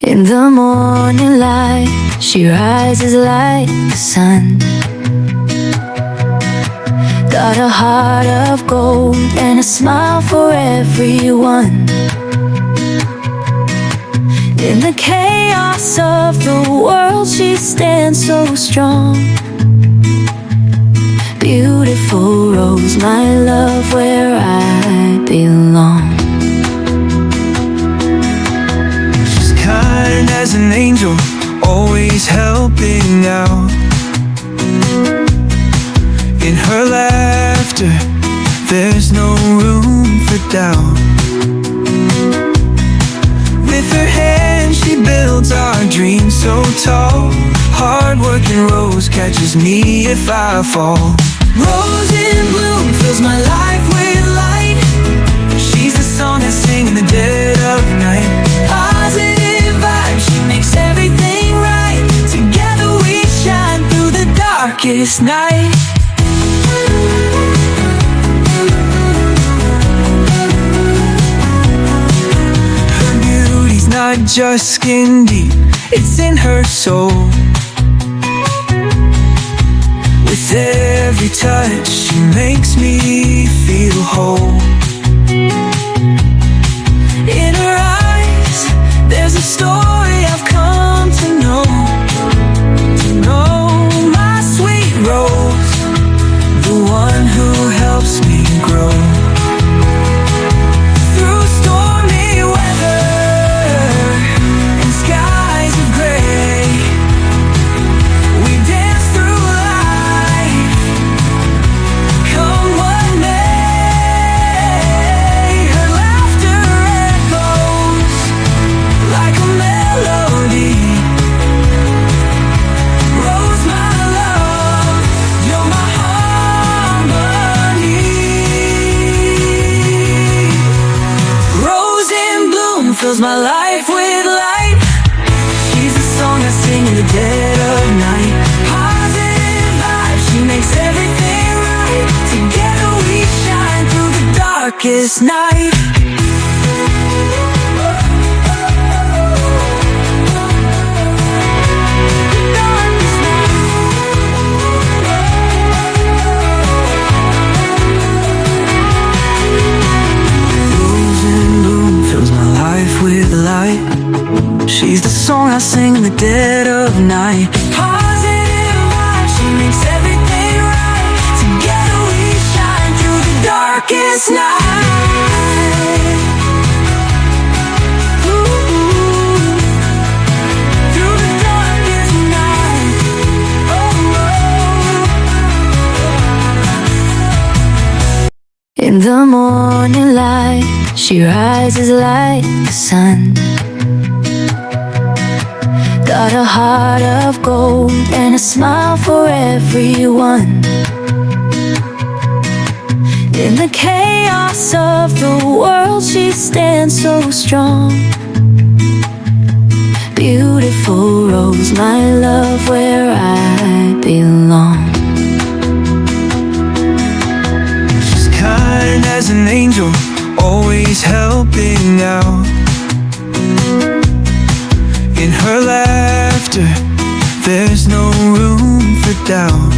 In the morning light, she rises like the sun. Got a heart of gold and a smile for everyone. In the chaos of the world, she stands so strong. Beautiful rose, my love, where I belong. She's kind as an angel, always helping out. In her laughter, there's no room for doubt. With her hand, she builds our dreams so tall. Hard-working Rose catches me if I fall. Rose in bloom fills my life with light. She's the song I sing in the dead of night. Positive vibes, she makes everything right. Together we shine through the darkest night. Her beauty's not just skin deep, it's in her soul. With every touch, she makes me feel whole. In her eyes, there's a story I've come to know. My sweet Rose, the one who helps me grow. Through stormy weather and skies of gray, we dance through life, come what may. Her laughter echoes like a melody. Rose, my love, you're my harmony. Rose in bloom fills my life with light. She's the song I sing in the dead of night. Positive vibes, she makes everything right. Together we shine through the darkest night. Rose in bloom fills my life with light. She's the song I sing in the dead of night. Positive vibes, she makes everything right. Together we shine through the darkest night. Ooh, through the darkest night. Oh. In the morning light, she rises like the sun. Got a heart of gold and a smile for everyone. In the chaos of the world, she stands so strong. Beautiful Rose, my love, where I belong. She's kind as an angel, always helping out. In her laughter, there's no room for doubt.